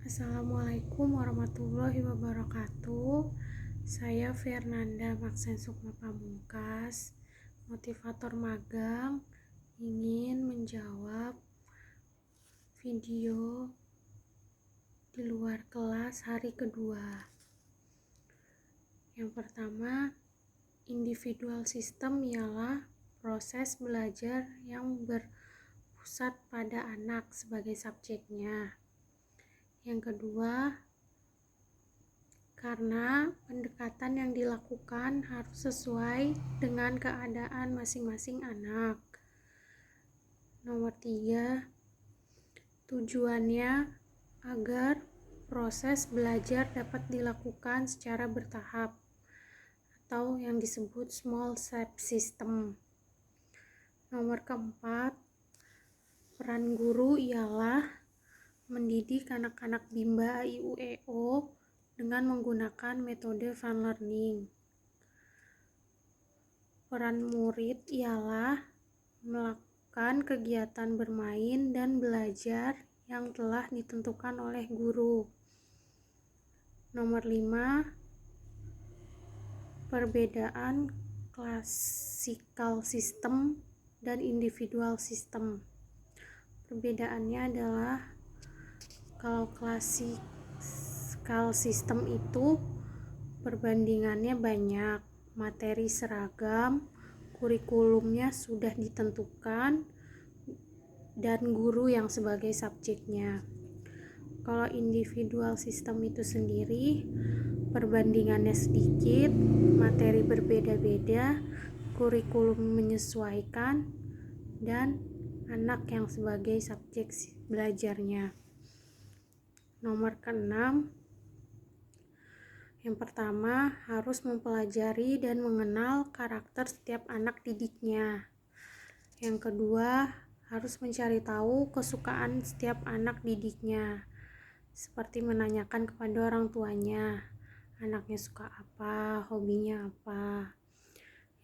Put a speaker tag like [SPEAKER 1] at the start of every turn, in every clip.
[SPEAKER 1] Assalamualaikum warahmatullahi wabarakatuh. Saya Fernanda Maksen Sukma Pamungkas, motivator magang, ingin menjawab video di luar kelas hari kedua. Yang pertama, individual system ialah proses belajar yang berpusat pada anak sebagai subjeknya. Yang kedua, karena pendekatan yang dilakukan harus sesuai dengan keadaan masing-masing anak. Nomor 3, tujuannya agar proses belajar dapat dilakukan secara bertahap atau yang disebut small step system. Nomor keempat, peran guru ialah mendidik anak-anak Bimba IUEO dengan menggunakan metode fun learning. Peran murid ialah melakukan kegiatan bermain dan belajar yang telah ditentukan oleh guru. Nomor 5, perbedaan classical system dan individual system. Perbedaannya adalah kalau classical system itu perbandingannya banyak, materi seragam, kurikulumnya sudah ditentukan, dan guru yang sebagai subjeknya. Kalau individual system itu sendiri, perbandingannya sedikit, materi berbeda-beda, kurikulum menyesuaikan, dan anak yang sebagai subjek belajarnya. Nomor ke-6, yang pertama harus mempelajari dan mengenal karakter setiap anak didiknya. Yang kedua, harus mencari tahu kesukaan setiap anak didiknya, seperti menanyakan kepada orang tuanya, anaknya suka apa, hobinya apa.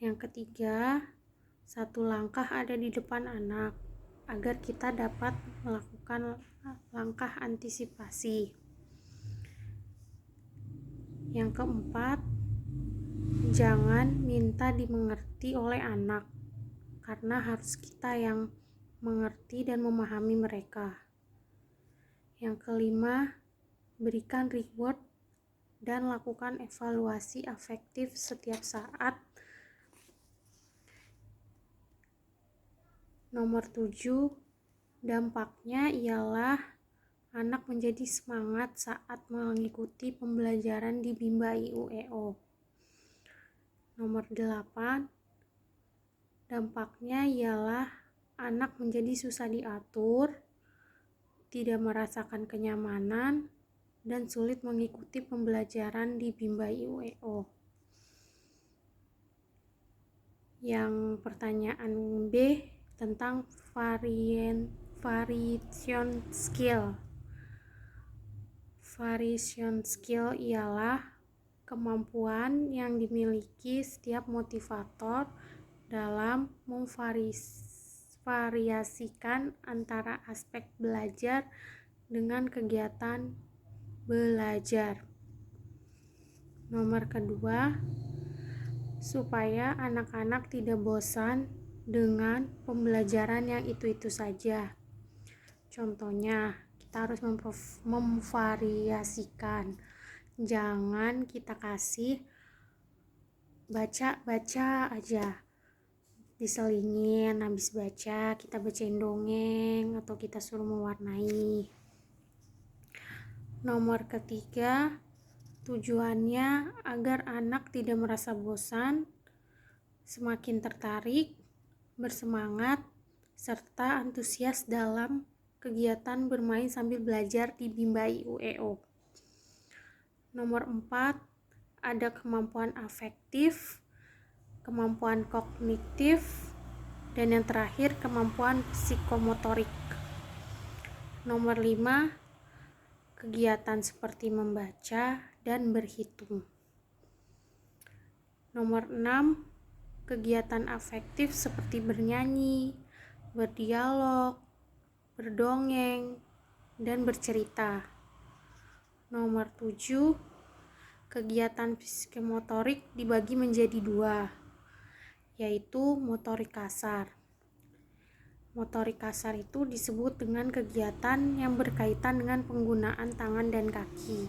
[SPEAKER 1] Yang ketiga, satu langkah ada di depan anak, agar kita dapat melakukan langkah antisipasi. Yang keempat, jangan minta dimengerti oleh anak, karena harus kita yang mengerti dan memahami mereka. Yang kelima, berikan reward dan lakukan evaluasi afektif setiap saat. Nomor 7, dampaknya ialah anak menjadi semangat saat mengikuti pembelajaran di Bimba IUEO. Nomor 8, dampaknya ialah anak menjadi susah diatur, tidak merasakan kenyamanan, dan sulit mengikuti pembelajaran di Bimba IUEO. Yang pertanyaan B tentang variation skill. Variation skill ialah kemampuan yang dimiliki setiap motivator dalam memvariasikan antara aspek belajar dengan kegiatan belajar. Nomor kedua, supaya anak-anak tidak bosan dengan pembelajaran yang itu-itu saja. Contohnya, kita harus memvariasikan. Jangan kita kasih baca aja, diselingin, habis baca kita bacain dongeng atau kita suruh mewarnai. Nomor ketiga, tujuannya agar anak tidak merasa bosan, semakin tertarik, bersemangat, serta antusias dalam kegiatan bermain sambil belajar di Bimba IUEO. Nomor 4, ada kemampuan afektif, kemampuan kognitif, dan yang terakhir kemampuan psikomotorik. Nomor 5, kegiatan seperti membaca dan berhitung. Nomor 6, kegiatan afektif seperti bernyanyi, berdialog, berdongeng, dan bercerita. Nomor 7, kegiatan psikomotorik dibagi menjadi 2, yaitu motorik kasar. Motorik kasar itu disebut dengan kegiatan yang berkaitan dengan penggunaan tangan dan kaki.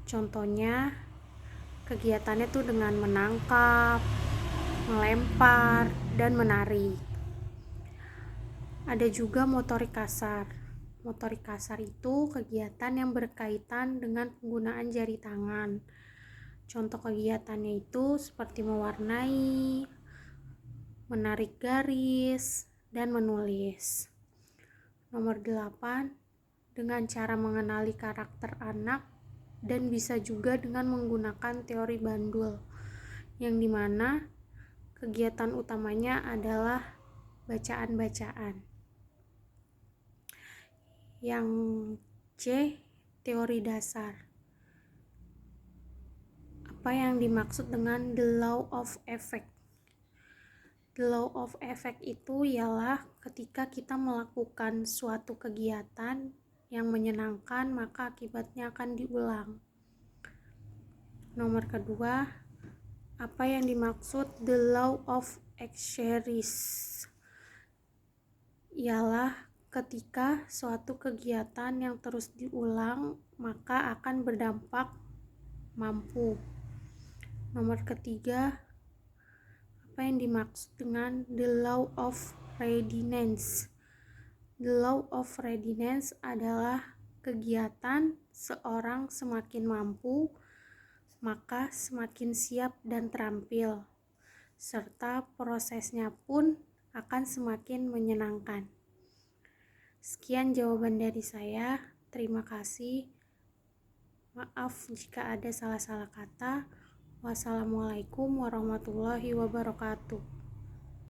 [SPEAKER 1] Contohnya, kegiatannya itu dengan menangkap, melempar, dan menari. Ada juga motorik kasar. Motorik kasar itu kegiatan yang berkaitan dengan penggunaan jari tangan. Contoh kegiatannya itu seperti mewarnai, menarik garis, dan menulis. Nomor 8, dengan cara mengenali karakter anak dan bisa juga dengan menggunakan teori Bandul, yang dimana kegiatan utamanya adalah bacaan-bacaan. Yang C, teori dasar. Apa yang dimaksud dengan the law of effect? The law of effect itu ialah ketika kita melakukan suatu kegiatan yang menyenangkan, maka akibatnya akan diulang. Nomor kedua, apa yang dimaksud the law of exegesis? Ialah ketika suatu kegiatan yang terus diulang, maka akan berdampak mampu. Nomor ketiga, apa yang dimaksud dengan the law of readiness? The law of readiness adalah kegiatan seorang semakin mampu, maka semakin siap dan terampil, serta prosesnya pun akan semakin menyenangkan. Sekian jawaban dari saya. Terima kasih. Maaf jika ada salah-salah kata. Wassalamualaikum warahmatullahi wabarakatuh.